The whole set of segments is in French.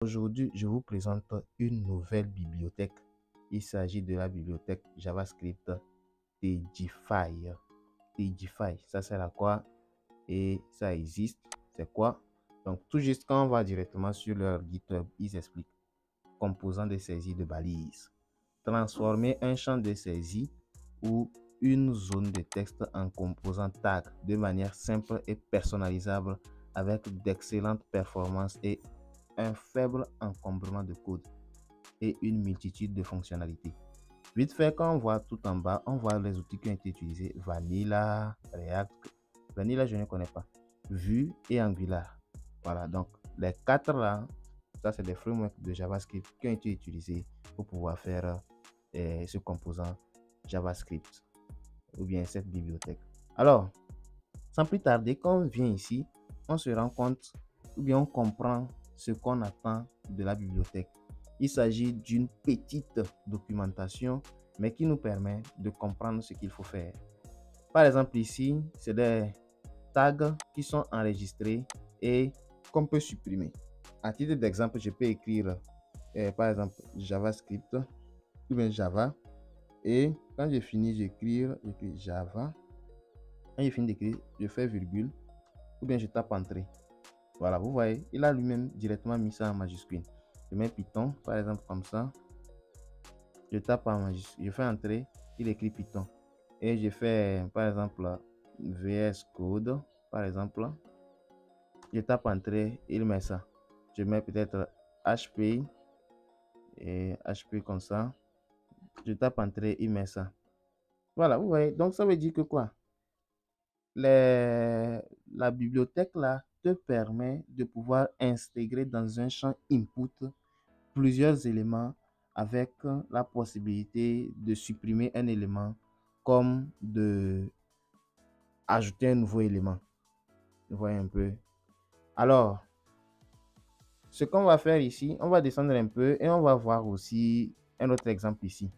Aujourd'hui, je vous présente une nouvelle bibliothèque. Il s'agit de la bibliothèque JavaScript Threadify. Threadify, ça sert à quoi et ça existe. C'est quoi? Donc, tout juste quand on va directement sur leur GitHub, ils expliquent. Composant de saisie de balises. Transformer un champ de saisie ou une zone de texte en composant tag de manière simple et personnalisable avec d'excellentes performances et un faible encombrement de code et une multitude de fonctionnalités. Vite fait, quand on voit tout en bas, on voit les outils qui ont été utilisés. Vanilla, React. Vanilla, je ne connais pas. Vue et Angular. Voilà, donc les quatre là, ça c'est des frameworks de JavaScript qui ont été utilisés pour pouvoir faire ce composant JavaScript ou bien cette bibliothèque. Alors, sans plus tarder, quand on vient ici, on se rend compte ou bien on comprend ce qu'on attend de la bibliothèque. Il s'agit d'une petite documentation, mais qui nous permet de comprendre ce qu'il faut faire. Par exemple, ici, c'est des tags qui sont enregistrés et qu'on peut supprimer. À titre d'exemple, je peux écrire, par exemple, JavaScript ou bien Java. Et quand j'ai fini d'écrire, j'écris Java. Quand j'ai fini d'écrire, je fais virgule ou bien je tape entrée. Voilà, vous voyez, il a lui-même directement mis ça en majuscule. Je mets Python, par exemple, comme ça. Je tape en majuscule, je fais entrer, il écrit Python. Et je fais, par exemple, VS Code, par exemple. Je tape entrer, il met ça. Je mets peut-être HP et HP comme ça. Je tape entrer, il met ça. Voilà, vous voyez, donc ça veut dire que quoi? La bibliothèque là te permet de pouvoir intégrer dans un champ input plusieurs éléments avec la possibilité de supprimer un élément comme de ajouter un nouveau élément. Vous voyez un peu. Alors, ce qu'on va faire ici, on va descendre un peu et on va voir aussi un autre exemple ici.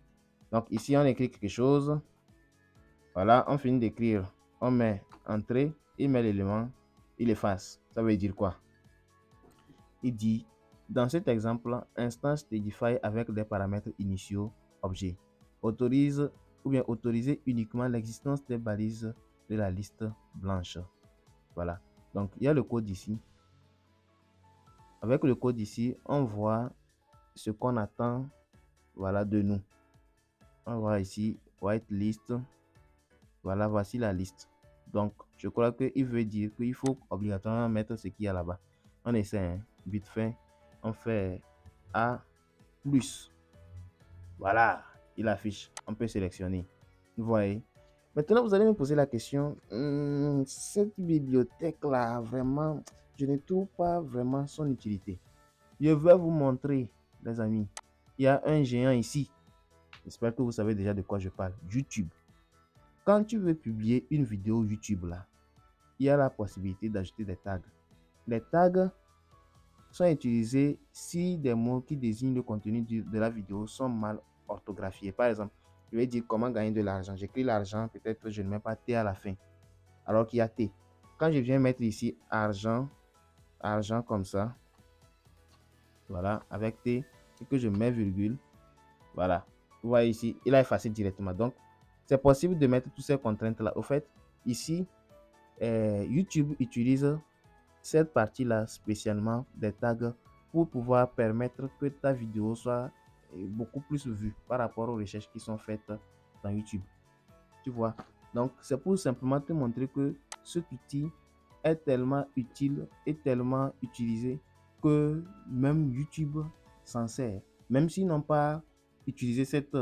Donc ici, on écrit quelque chose. Voilà, on finit d'écrire. On met entrée, il met l'élément, il efface. Ça veut dire quoi? Il dit, dans cet exemple, instance Threadify avec des paramètres initiaux, objet, autorise ou bien autoriser uniquement l'existence des balises de la liste blanche. Voilà. Donc, il y a le code ici. Avec le code ici, on voit ce qu'on attend, voilà, de nous. On voit ici, whitelist. Voilà, voici la liste. Donc, je crois qu'il veut dire qu'il faut obligatoirement mettre ce qu'il y a là-bas. On essaie, hein, vite fait. On fait A plus. Voilà, il affiche. On peut sélectionner. Vous voyez. Maintenant, vous allez me poser la question. Cette bibliothèque-là, vraiment, je ne trouve pas vraiment son utilité. Je vais vous montrer, les amis. Il y a un géant ici. J'espère que vous savez déjà de quoi je parle. YouTube. Quand tu veux publier une vidéo YouTube là, il y a la possibilité d'ajouter des tags. Les tags sont utilisés si des mots qui désignent le contenu de la vidéo sont mal orthographiés. Par exemple, je vais dire comment gagner de l'argent. J'écris l'argent, peut-être je ne mets pas T à la fin, alors qu'il y a T. Quand je viens mettre ici argent, argent comme ça, voilà, avec T, et que je mets virgule, voilà. Vous voyez ici, il a effacé directement. Donc, c'est possible de mettre toutes ces contraintes-là. Au fait, ici, YouTube utilise cette partie-là spécialement des tags pour pouvoir permettre que ta vidéo soit beaucoup plus vue par rapport aux recherches qui sont faites dans YouTube. Tu vois? Donc, c'est pour simplement te montrer que cet outil est tellement utile et tellement utilisé que même YouTube s'en sert. Même s'ils n'ont pas utilisé cette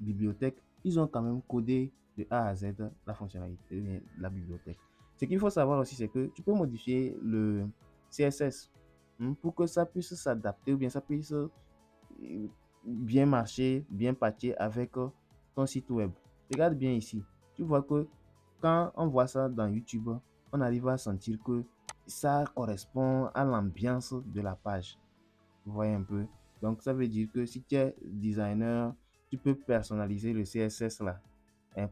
bibliothèque, ils ont quand même codé de A à Z la fonctionnalité de la bibliothèque. Ce qu'il faut savoir aussi, c'est que tu peux modifier le CSS pour que ça puisse s'adapter ou bien ça puisse bien marcher, bien patcher avec ton site web. Regarde bien ici. Tu vois que quand on voit ça dans YouTube, on arrive à sentir que ça correspond à l'ambiance de la page. Vous voyez un peu. Donc, ça veut dire que si tu es designer, tu peux personnaliser le CSS là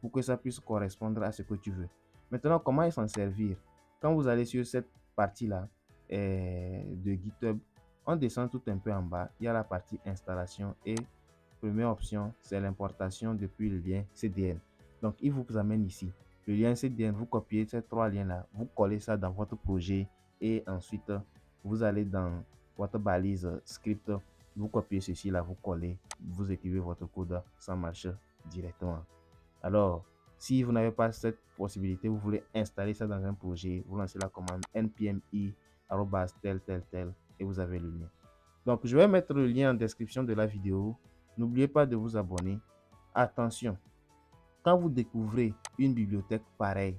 pour que ça puisse correspondre à ce que tu veux. Maintenant, comment s'en servir? Quand vous allez sur cette partie là de GitHub, On descend tout un peu en bas, il y a la partie installation et première option, c'est l'importation depuis le lien CDN. Donc, il vous amène ici. Le lien CDN, vous copiez ces 3 liens-là, vous collez ça dans votre projet et ensuite, vous allez dans votre balise script, vous copiez ceci là, vous collez, vous écrivez votre code, ça marche directement. Alors, si vous n'avez pas cette possibilité, vous voulez installer ça dans un projet, vous lancez la commande npmi tel tel tel et vous avez le lien. Donc, je vais mettre le lien en description de la vidéo. N'oubliez pas de vous abonner. Attention, quand vous découvrez une bibliothèque pareille,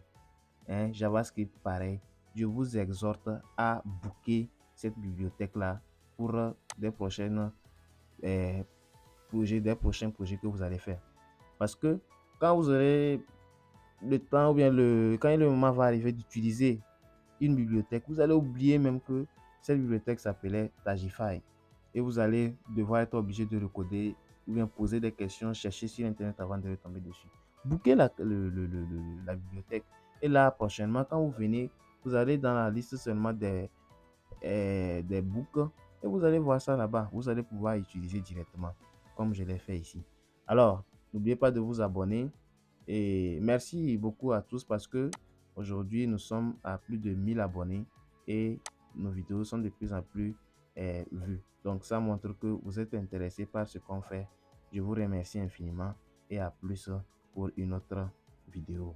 JavaScript pareil, je vous exhorte à booker cette bibliothèque-là pour des prochaines des prochains projets que vous allez faire. Parce que quand vous aurez le temps ou bien quand le moment va arriver d'utiliser une bibliothèque, vous allez oublier même que cette bibliothèque s'appelait Tagify. Et vous allez devoir être obligé de recoder ou bien poser des questions, chercher sur Internet avant de tomber dessus. Booker la bibliothèque. Et là, prochainement, quand vous venez, vous allez dans la liste seulement des books et vous allez voir ça là-bas. Vous allez pouvoir utiliser directement, comme je l'ai fait ici. Alors, n'oubliez pas de vous abonner. Et merci beaucoup à tous parce que aujourd'hui, nous sommes à plus de 1000 abonnés et nos vidéos sont de plus en plus vues. Donc, ça montre que vous êtes intéressés par ce qu'on fait. Je vous remercie infiniment et à plus pour une autre vidéo.